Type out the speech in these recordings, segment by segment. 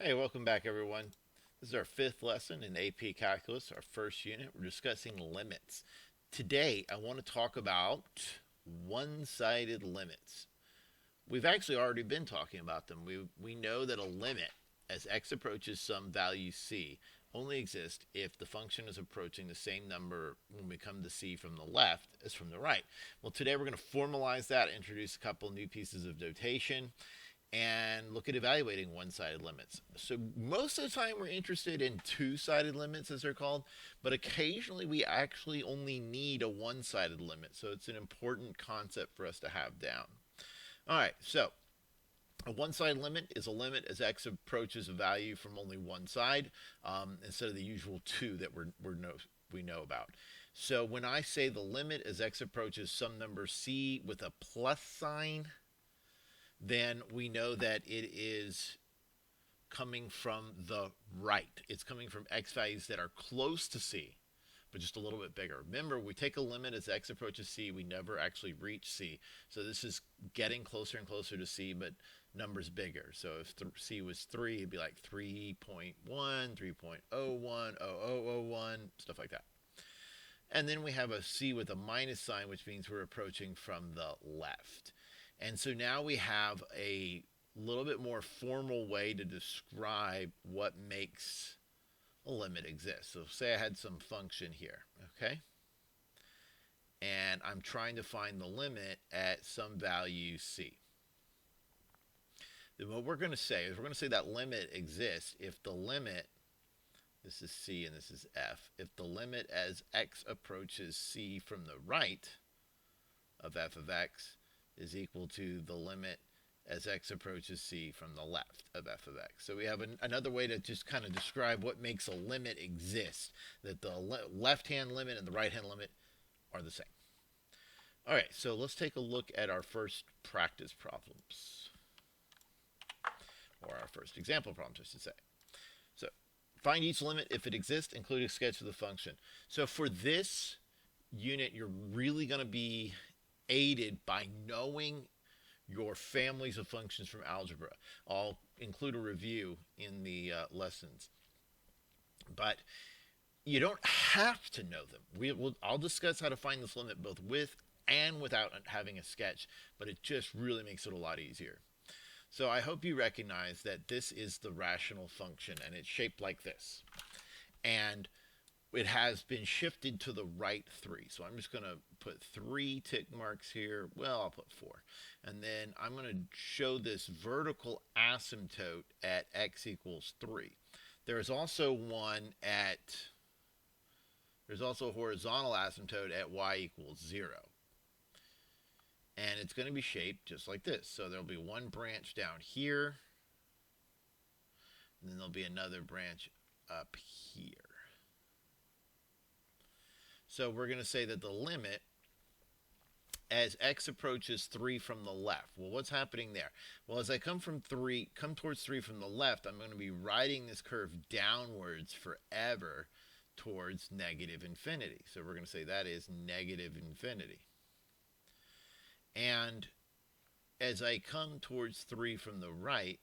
Hey, welcome back, everyone. This is our fifth lesson in AP Calculus, our first unit. We're discussing limits. Today, I want to talk about one sided limits. We've actually already been talking about them. We know that a limit, as x approaches some value c, only exists if the function is approaching the same number when we come to c from the left as from the right. Well, today we're going to formalize that, introduce a couple new pieces of notation, and look at evaluating one-sided limits. So most of the time we're interested in two-sided limits, as they're called, but occasionally we actually only need a one-sided limit. So it's an important concept for us to have down. All right, so a one-sided limit is a limit as x approaches a value from only one side, instead of the usual two that we know about. So when I say the limit as x approaches some number c with a plus sign, then we know that it is coming from the right. It's coming from x values that are close to c, but just a little bit bigger. Remember, we take a limit as x approaches c, we never actually reach c. So this is getting closer and closer to c, but numbers bigger. So if c was 3, it'd be like 3.1, 3.01, 0001, stuff like that. And then we have a c with a minus sign, which means we're approaching from the left. And so now we have a little bit more formal way to describe what makes a limit exist. So say I had some function here, okay? And I'm trying to find the limit at some value c. Then what we're going to say is we're going to say that limit exists if the limit, this is c and this is f, if the limit as x approaches c from the right of f of x is equal to the limit as x approaches c from the left of f of x. So we have another way to just kind of describe what makes a limit exist, that the left-hand limit and the right-hand limit are the same. All right, so let's take a look at our first practice problems, or our first example problems, I should say. So find each limit if it exists, including a sketch of the function. So for this unit, you're really going to be aided by knowing your families of functions from algebra. I'll include a review in the lessons, but you don't have to know them. I'll discuss how to find this limit both with and without having a sketch, but it just really makes it a lot easier. So I hope you recognize that this is the rational function, and it's shaped like this. And it has been shifted to the right 3. So I'm just going to put 3 tick marks here. Well, I'll put 4. And then I'm going to show this vertical asymptote at x equals 3. There's also a horizontal asymptote at y equals 0. And it's going to be shaped just like this. So there'll be one branch down here, and then there'll be another branch up here. So we're going to say that the limit as x approaches 3 from the left. Well, what's happening there? Well, as I come towards 3 from the left, I'm going to be riding this curve downwards forever towards negative infinity. So we're going to say that is negative infinity. And as I come towards 3 from the right,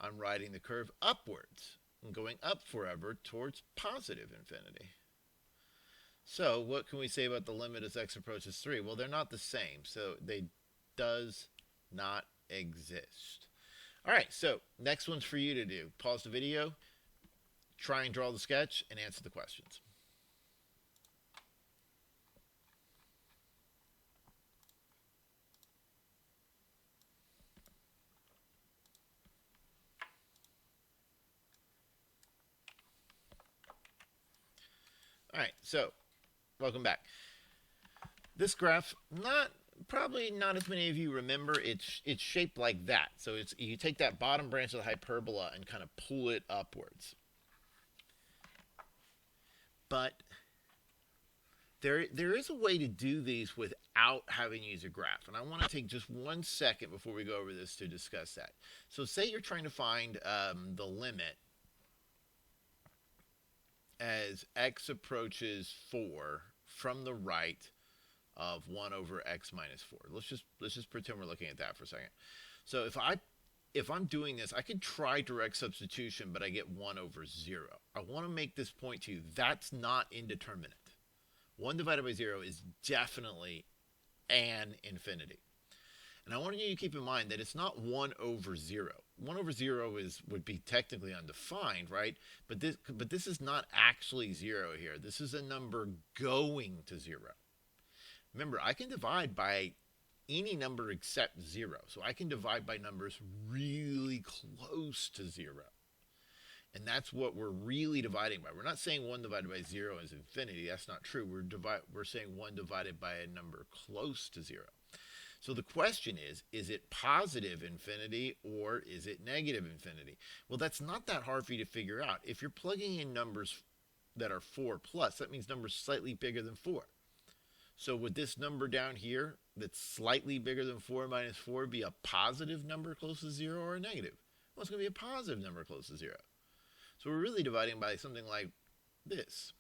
I'm riding the curve upwards and going up forever towards positive infinity. So what can we say about the limit as x approaches 3? Well, they're not the same, so they does not exist. All right, so next one's for you to do. Pause the video, try and draw the sketch, and answer the questions. All right, so welcome back. This graph, probably not as many of you remember. It's shaped like that. So you take that bottom branch of the hyperbola and kind of pull it upwards. But there is a way to do these without having to use a graph. And I want to take just 1 second before we go over this to discuss that. So say you're trying to find the limit as x approaches 4 from the right of 1 over x minus 4. Let's just pretend we're looking at that for a second. So if I if I'm doing this, I could try direct substitution, but I get 1 over 0. I want to make this point to you. That's not indeterminate. 1 divided by 0 is definitely an infinity. And I want you to keep in mind that it's not 1 over 0. 1 over 0 would be technically undefined, right? But this is not actually 0 here. This is a number going to 0. Remember, I can divide by any number except 0. So I can divide by numbers really close to 0. And that's what we're really dividing by. We're not saying 1 divided by 0 is infinity. That's not true. We're saying 1 divided by a number close to 0. So the question is it positive infinity or is it negative infinity? Well, that's not that hard for you to figure out. If you're plugging in numbers that are 4 plus, that means numbers slightly bigger than 4. So would this number down here that's slightly bigger than 4 minus 4 be a positive number close to 0 or a negative? Well, it's going to be a positive number close to 0. So we're really dividing by something like this,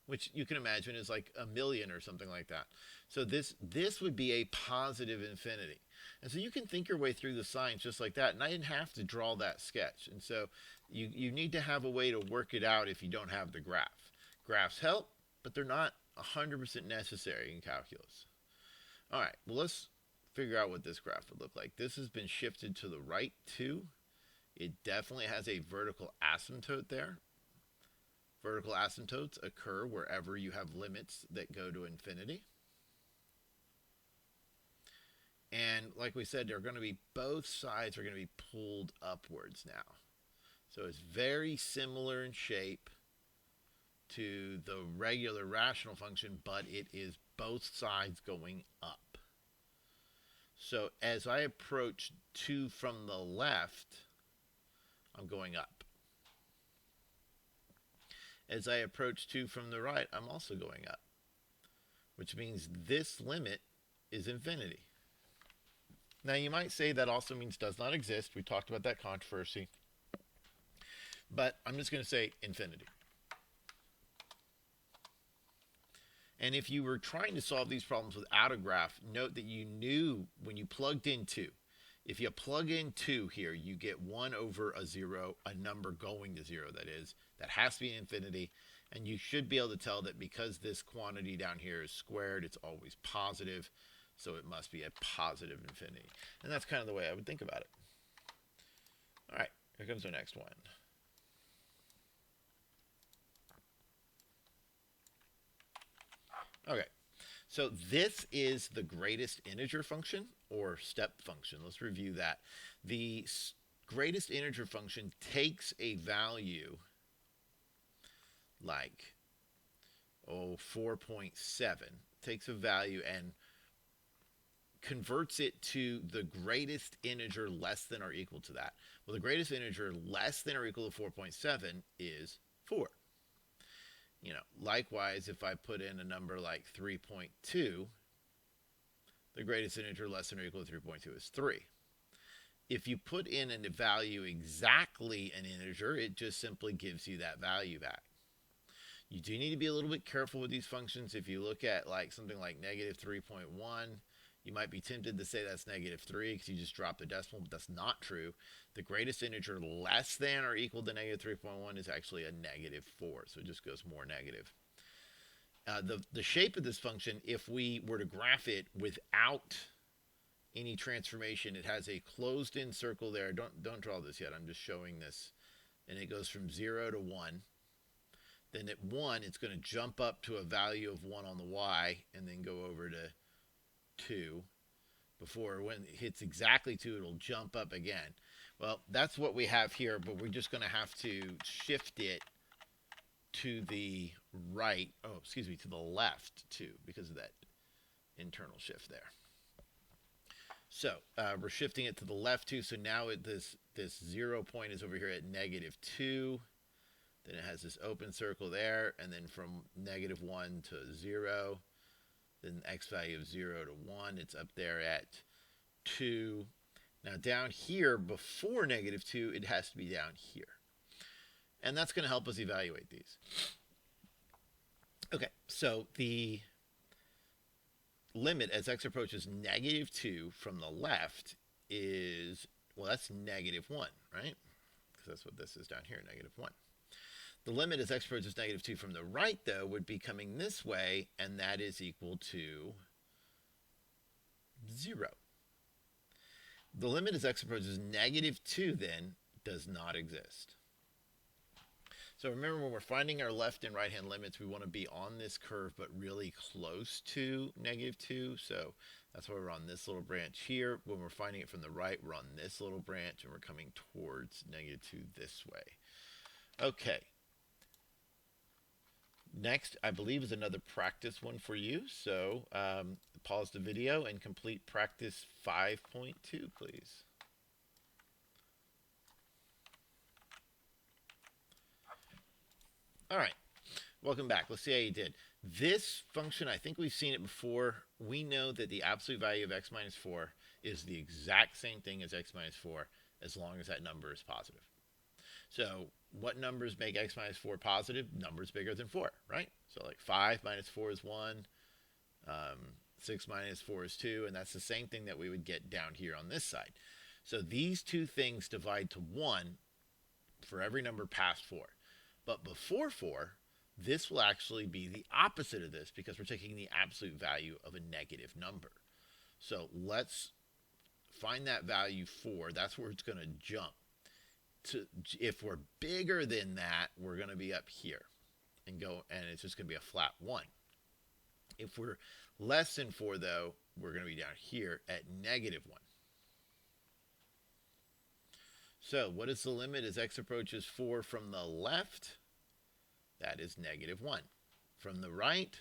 which you can imagine is like 1,000,000 or something like that. So this would be a positive infinity. And so you can think your way through the signs just like that. And I didn't have to draw that sketch. And so you need to have a way to work it out if you don't have the graph. Graphs help, but they're not 100% necessary in calculus. All right, well, let's figure out what this graph would look like. This has been shifted to the right too. It definitely has a vertical asymptote there. Vertical asymptotes occur wherever you have limits that go to infinity. And like we said, they're going to be, both sides are going to be pulled upwards now. So it's very similar in shape to the regular rational function, but it is both sides going up. So as I approach 2 from the left, I'm going up. As I approach 2 from the right, I'm also going up, which means this limit is infinity. Now you might say that also means does not exist. We talked about that controversy. But I'm just going to say infinity. And if you were trying to solve these problems without a graph, note that you knew when you plugged in 2. If you plug in 2 here, you get 1 over a 0, a number going to 0, that is. That has to be infinity. And you should be able to tell that because this quantity down here is squared, it's always positive. So it must be a positive infinity. And that's kind of the way I would think about it. All right, here comes our next one. Okay, so this is the greatest integer function or step function. Let's review that. The greatest integer function takes a value like 4.7, takes a value and converts it to the greatest integer less than or equal to that. Well, the greatest integer less than or equal to 4.7 is 4. You know, likewise, if I put in a number like 3.2, the greatest integer less than or equal to 3.2 is 3. If you put in a value exactly an integer, it just simply gives you that value back. You do need to be a little bit careful with these functions. If you look at like something like negative 3.1, you might be tempted to say that's negative 3 because you just dropped the decimal, but that's not true. The greatest integer less than or equal to negative 3.1 is actually a negative 4, so it just goes more negative. The shape of this function, if we were to graph it without any transformation, it has a closed-in circle there. Don't draw this yet. I'm just showing this. And it goes from 0 to 1. Then at 1, it's going to jump up to a value of 1 on the y and then go over to 2. Before, when it hits exactly 2, it'll jump up again. Well, that's what we have here, but we're just going to have to shift it to the right, to the left too, because of that internal shift there. So we're shifting it to the left too, so now this 0 point is over here at negative 2. Then it has this open circle there, and then from negative 1 to 0, then x value of 0 to 1, it's up there at 2. Now down here, before negative 2, it has to be down here. And that's going to help us evaluate these. Okay, so the limit as x approaches negative 2 from the left is, well, that's -1, right? Because that's what this is down here, -1. The limit as x approaches -2 from the right, though, would be coming this way, and that is equal to 0. The limit as x approaches -2, then, does not exist. So remember, when we're finding our left and right hand limits, we want to be on this curve but really close to -2. So that's why we're on this little branch here. When we're finding it from the right, we're on this little branch and we're coming towards -2 this way. Okay. Next, I believe, is another practice one for you. So pause the video and complete practice 5.2, please. All right, welcome back. Let's see how you did. This function, I think we've seen it before. We know that the absolute value of x minus 4 is the exact same thing as x minus 4 as long as that number is positive. So what numbers make x minus 4 positive? Numbers bigger than 4, right? So like 5 minus 4 is 1, 6 minus 4 is 2, and that's the same thing that we would get down here on this side. So these two things divide to 1 for every number past 4. But before 4, this will actually be the opposite of this because we're taking the absolute value of a negative number. So let's find that value 4. That's where it's going to jump. If we're bigger than that, we're going to be up here and it's just going to be a flat 1. If we're less than 4, though, we're going to be down here at -1. So what is the limit as x approaches 4 from the left? That is -1. From the right,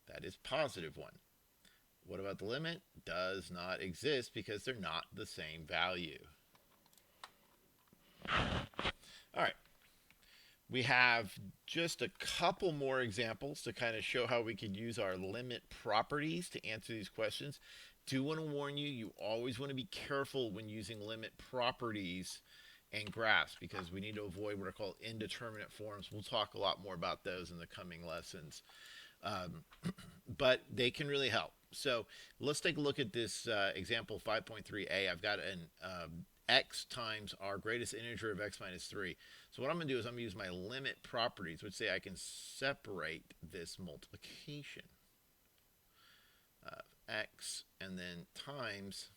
that is +1. What about the limit? Does not exist because they're not the same value. All right. We have just a couple more examples to kind of show how we can use our limit properties to answer these questions. Do want to warn you, you always want to be careful when using limit properties and graphs because we need to avoid what are called indeterminate forms. We'll talk a lot more about those in the coming lessons. But they can really help. So let's take a look at this example 5.3a. I've got an x times our greatest integer of x minus 3. So what I'm going to do is I'm going to use my limit properties, which say I can separate this multiplication of x and then times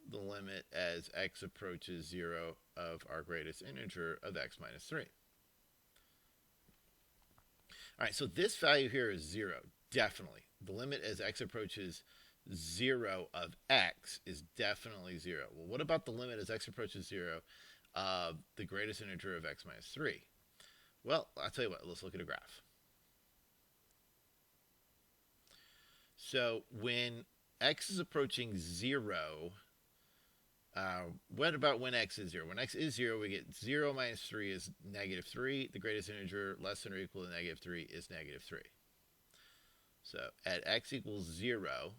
the limit as x approaches 0 of our greatest integer of x minus 3. All right, so this value here is 0, definitely. The limit as x approaches 0 of x is definitely 0. Well, what about the limit as x approaches 0 of the greatest integer of x minus 3? Well, I'll tell you what, let's look at a graph. So when x is approaching 0, what about when x is 0? When x is 0, we get 0 minus 3 is -3. The greatest integer less than or equal to -3 is -3. So at x equals 0,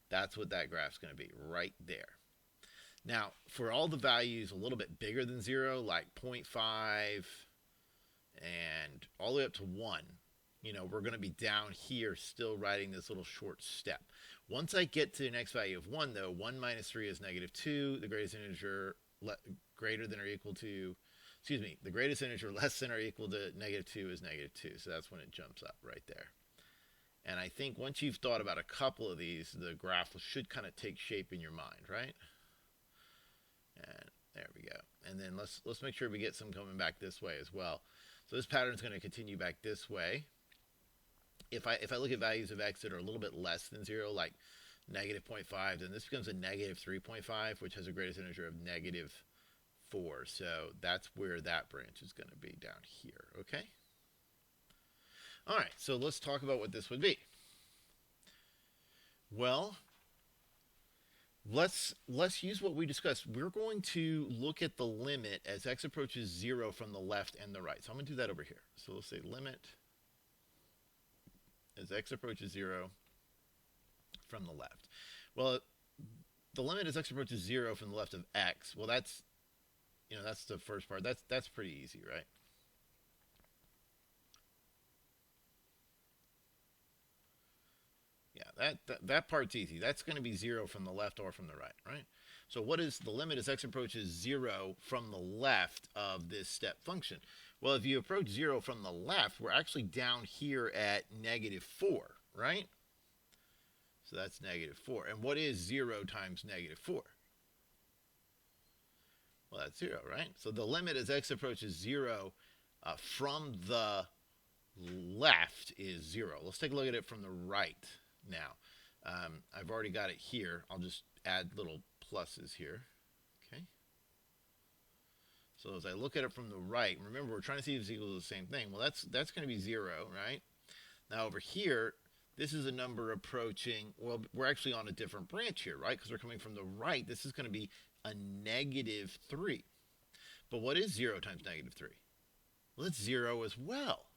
that's what that graph's going to be, right there. Now, for all the values a little bit bigger than 0, like 0.5 and all the way up to 1, we're going to be down here still writing this little short step. Once I get to the next value of 1, though, 1 minus 3 is -2. The greatest integer greater than or equal to, the greatest integer less than or equal to -2 is -2. So that's when it jumps up right there. And I think once you've thought about a couple of these, the graph should kind of take shape in your mind, right? And there we go. And then let's make sure we get some coming back this way as well. So this pattern is going to continue back this way. If I look at values of x that are a little bit less than 0, like -0.5, then this becomes a -3.5, which has a greatest integer of -4. So that's where that branch is going to be down here, okay? All right, so let's talk about what this would be. Well, let's use what we discussed. We're going to look at the limit as x approaches 0 from the left and the right. So I'm going to do that over here. So let's say limit as x approaches 0 from the left. Well, the limit as x approaches 0 from the left of x, well, that's the first part. That's pretty easy, right? Yeah, That part's easy. That's going to be 0 from the left or from the right, right? So what is the limit as x approaches 0 from the left of this step function? Well, if you approach 0 from the left, we're actually down here at -4, right? So that's -4. And what is 0 times -4? Well, that's 0, right? So the limit as x approaches 0 from the left is 0. Let's take a look at it from the right now. I've already got it here. I'll just add little pluses here. Okay. So as I look at it from the right, remember we're trying to see if it's equal to the same thing. Well, that's going to be 0, right? Now over here, this is a number approaching, well, we're actually on a different branch here, right? Because we're coming from the right. This is going to be a -3. But what is 0 times -3? Well, it's 0 as well.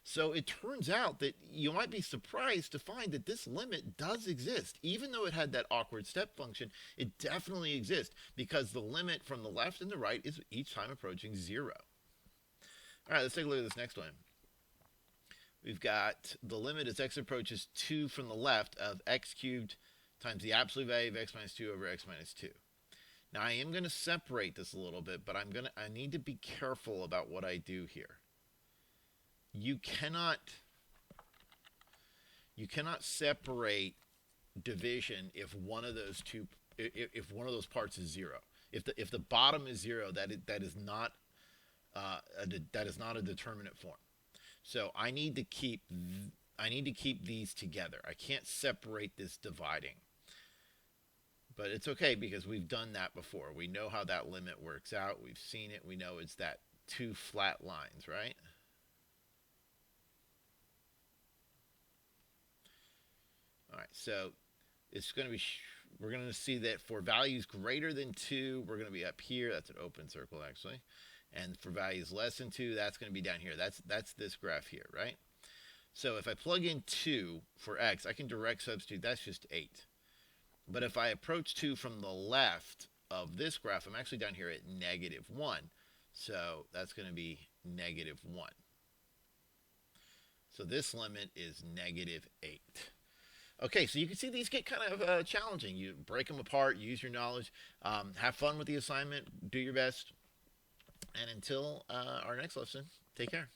So it turns out that you might be surprised to find that this limit does exist. Even though it had that awkward step function, it definitely exists because the limit from the left and the right is each time approaching 0. All right, let's take a look at this next one. We've got the limit as x approaches 2 from the left of x cubed times the absolute value of x minus 2 over x minus 2. Now I am going to separate this a little bit, but I need to be careful about what I do here. You cannot separate division if one of those parts is 0. If the bottom is 0, that is not a determinate form. So I need to keep these together. I can't separate this dividing. But it's okay because we've done that before. We know how that limit works out. We've seen it. We know it's that 2 flat lines, right? All right, so it's going to be, we're going to see that for values greater than 2, we're going to be up here. That's an open circle, actually. And for values less than 2, that's going to be down here. That's this graph here, right? So if I plug in 2 for x, I can direct substitute. That's just 8. But if I approach 2 from the left of this graph, I'm actually down here at -1. So that's going to be -1. So this limit is -8. Okay, so you can see these get kind of challenging. You break them apart, use your knowledge, have fun with the assignment, do your best. And until our next lesson, take care.